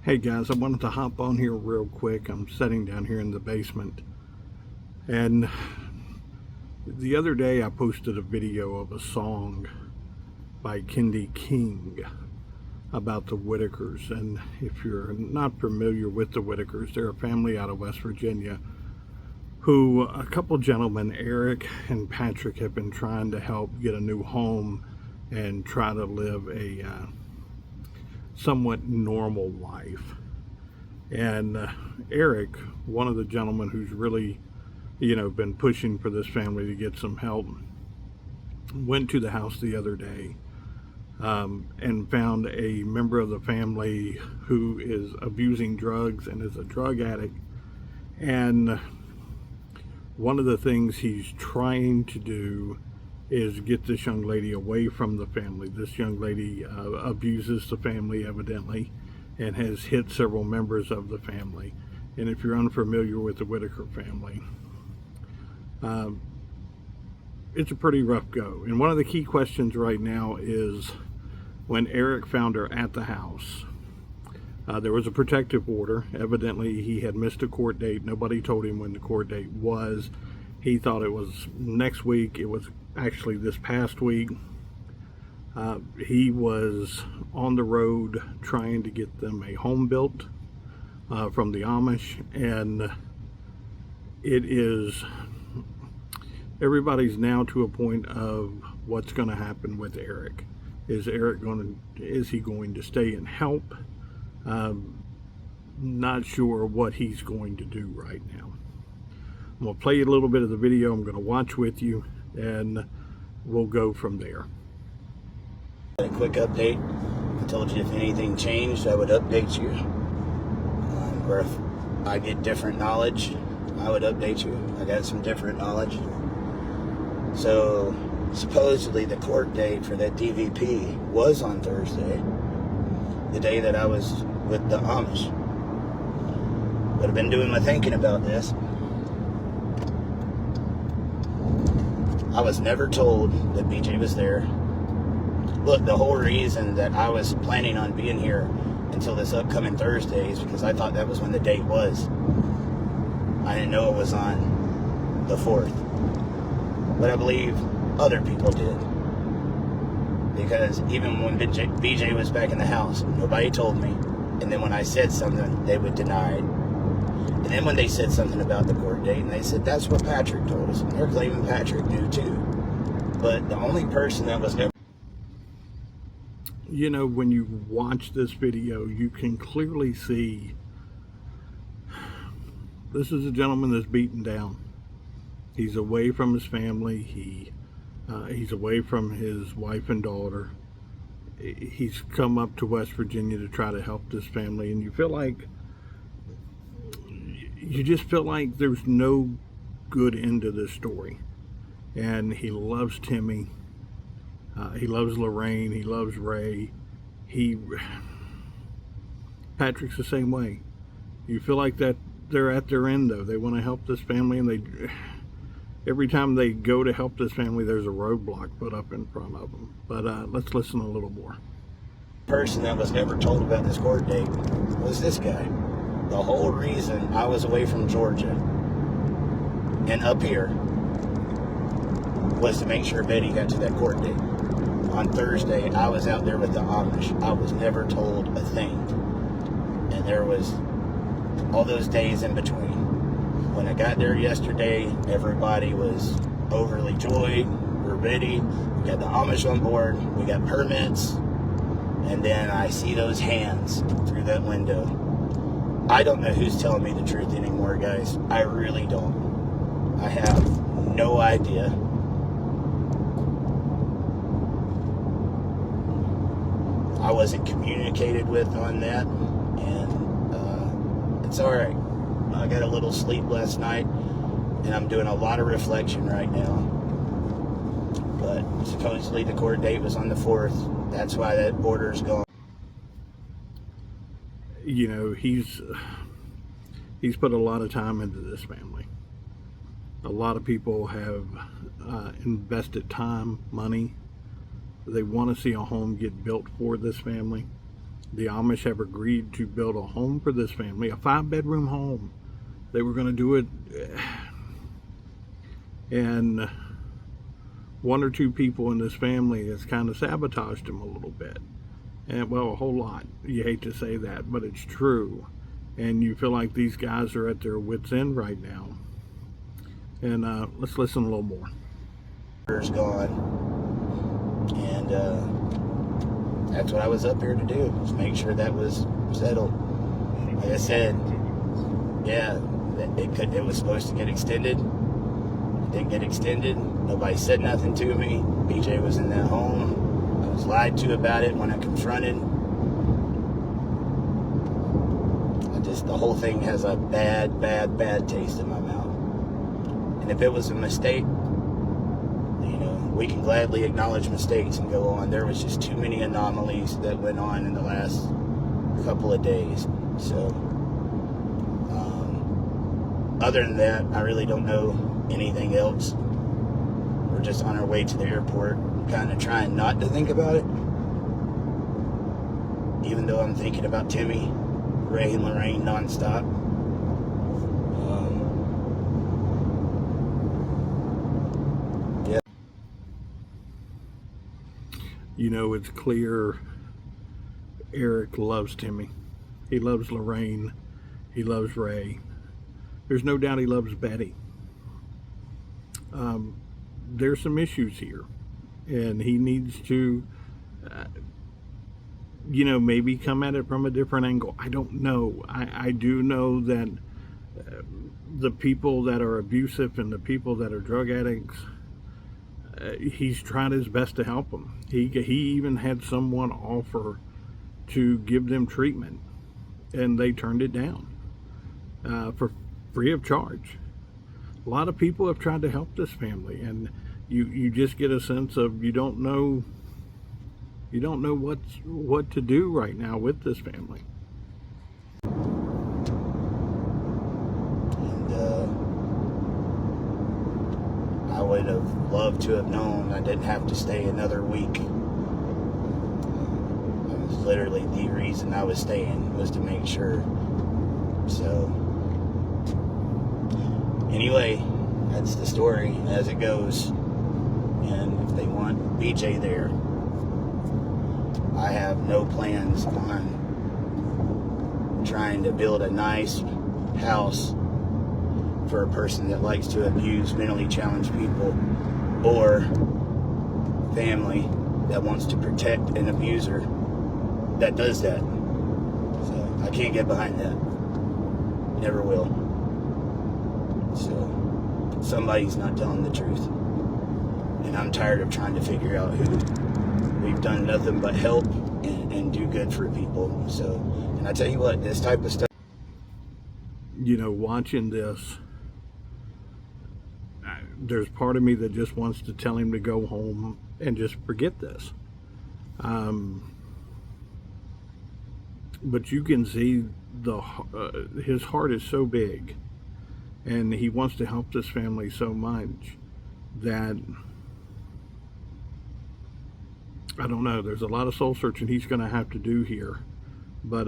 Hey guys, I wanted to hop on here real quick. I'm sitting down here in the basement, and the other day I posted a video of a song by Kendi King about the Whittakers. And if you're not familiar with the Whittakers, they're a family out of West Virginia who a couple gentlemen, Eric and Patrick, have been trying to help get a new home and try to live a somewhat normal life. And Eric, one of the gentlemen who's really, been pushing for this family to get some help, went to the house the other day and found a member of the family who is abusing drugs and is a drug addict. And one of the things he's trying to do is get this young lady away from the family. This young lady abuses the family, evidently, and has hit several members of the family. And if you're unfamiliar with the Whittaker family, it's a pretty rough go. And one of the key questions right now is, when Eric found her at the house, there was a protective order. Evidently, he had missed a court date. Nobody told him when the court date was. He thought it was next week. It was actually this past week. He was on the road trying to get them a home built from the Amish, and everybody's now to a point of what's going to happen with Eric. Is he going to stay and help? Not sure what he's going to do right now. I'm going to play you a little bit of the video. I'm going to watch with you, and we'll go from there. A quick update. I told you if anything changed, I would update you. Or if I get different knowledge, I would update you. I got some different knowledge. So, supposedly the court date for that DVP was on Thursday, the day that I was with the Amish. But I've been doing my thinking about this. I was never told that BJ was there. Look, the whole reason that I was planning on being here until this upcoming Thursday is because I thought that was when the date was. I didn't know it was on the 4th. But I believe other people did. Because even when BJ was back in the house, nobody told me. And then when I said something, they would deny it. And then when they said something about the court date, and they said, that's what Patrick told us. And they're claiming Patrick knew too. But the only person that was ever... When you watch this video, you can clearly see this is a gentleman that's beaten down. He's away from his family. He's away from his wife and daughter. He's come up to West Virginia to try to help this family, and you just feel like there's no good end to this story. And he loves Timmy. He loves Lorraine. He loves Ray. Patrick's the same way. You feel like that they're at their end, though. They want to help this family, and every time they go to help this family, there's a roadblock put up in front of them. But let's listen a little more. The person that was never told about this court date was this guy. The whole reason I was away from Georgia and up here was to make sure Betty got to that court date. On Thursday, I was out there with the Amish. I was never told a thing. And there was all those days in between. When I got there yesterday, everybody was overly joyed. We're ready. We got the Amish on board. We got permits. And then I see those hands through that window. I don't know who's telling me the truth anymore, guys. I really don't. I have no idea. I wasn't communicated with on that, and it's all right. I got a little sleep last night, and I'm doing a lot of reflection right now. But supposedly the court date was on the 4th. That's why that order's gone. He's put a lot of time into this family. A lot of people have invested time, money. They want to see a home get built for this family. The Amish have agreed to build a home for this family, a 5-bedroom home. They were going to do it, and one or two people in this family has kind of sabotaged him a little bit. And well, a whole lot. You hate to say that, but it's true. And you feel like these guys are at their wits' end right now. And let's listen a little more. Gone, and that's what I was up here to do, was make sure that was settled. Like I said, yeah, it was supposed to get extended. It didn't get extended. Nobody said nothing to me. BJ was in that home. I was lied to about it when I confronted. The whole thing has a bad taste in my mouth. And if it was a mistake, we can gladly acknowledge mistakes and go on. There was just too many anomalies that went on in the last couple of days. So, other than that, I really don't know anything else. We're just on our way to the airport, kind of trying not to think about it. Even though I'm thinking about Timmy, Ray, and Lorraine nonstop. It's clear Eric loves Timmy. He loves Lorraine. He loves Ray. There's no doubt he loves Betty. There's some issues here, and he needs to, maybe come at it from a different angle. I don't know. I do know that the people that are abusive and the people that are drug addicts, he's tried his best to help them. He even had someone offer to give them treatment, and they turned it down for free of charge. A lot of people have tried to help this family, and you just get a sense of you don't know what to do right now with this family. I would have loved to have known I didn't have to stay another week. That was literally the reason I was staying, was to make sure. So, anyway, that's the story as it goes. And if they want BJ there, I have no plans on trying to build a nice house for a person that likes to abuse mentally challenged people, or family that wants to protect an abuser that does that. So I can't get behind that. Never will. So somebody's not telling the truth. And I'm tired of trying to figure out who. We've done nothing but help and do good for people. So, and I tell you what, this type of stuff. Watching this, there's part of me that just wants to tell him to go home and just forget this. But you can see his heart is so big, and he wants to help this family so much that, I don't know, there's a lot of soul searching he's going to have to do here. But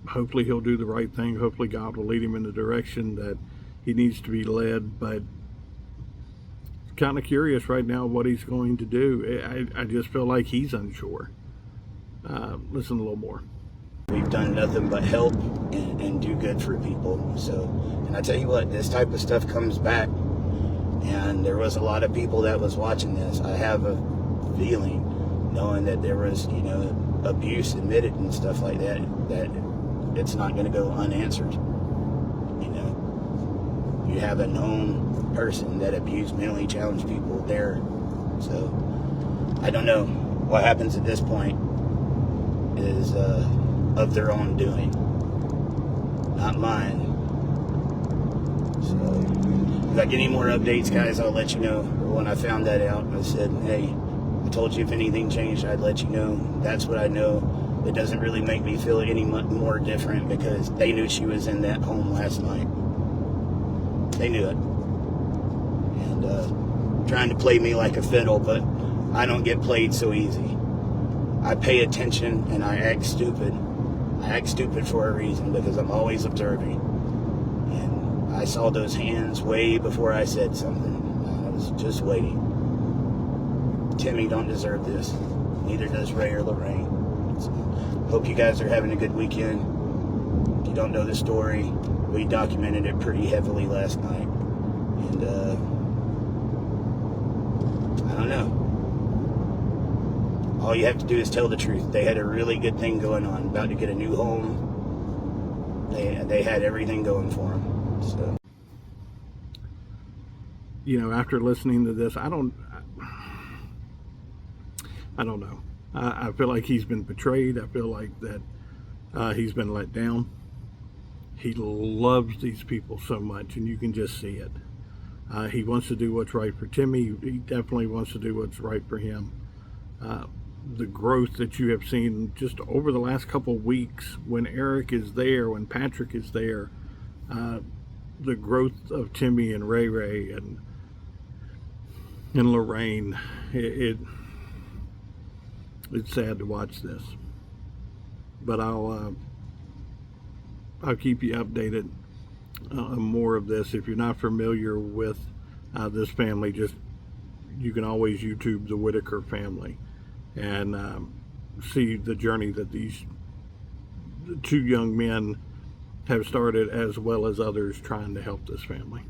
hopefully he'll do the right thing. Hopefully God will lead him in the direction that he needs to be led. But kind of curious right now what he's going to do. I just feel like he's unsure. Listen a little more. We've done nothing but help and do good for people. So, and I tell you what, this type of stuff comes back. And there was a lot of people that was watching this. I have a feeling, knowing that there was, abuse admitted and stuff like that, that it's not going to go unanswered. You have a known person that abused mentally challenged people there. So I don't know. What happens at this point is of their own doing, not mine. So if I get any more updates, guys, I'll let you know. When I found that out, I said, hey, I told you if anything changed, I'd let you know. That's what I know. It doesn't really make me feel any more different, because they knew she was in that home last night. They knew it. And trying to play me like a fiddle, but I don't get played so easy. I pay attention and I act stupid. I act stupid for a reason, because I'm always observing. And I saw those hands way before I said something. I was just waiting. Timmy don't deserve this. Neither does Ray or Lorraine. So, hope you guys are having a good weekend. If you don't know the story, we documented it pretty heavily last night. And I don't know. All you have to do is tell the truth. They had a really good thing going on. About to get a new home. They had everything going for them. So, you know, after listening to this, I don't know. I feel like he's been betrayed. I feel like that he's been let down. He loves these people so much, and you can just see it. He wants to do what's right for Timmy. He definitely wants to do what's right for him. The growth that you have seen just over the last couple of weeks, when Eric is there, when Patrick is there, the growth of Timmy and Ray Ray and Lorraine, it's sad to watch this. But I'll keep you updated on more of this. If you're not familiar with this family, you can always YouTube the Whittaker family and see the journey that these two young men have started, as well as others trying to help this family.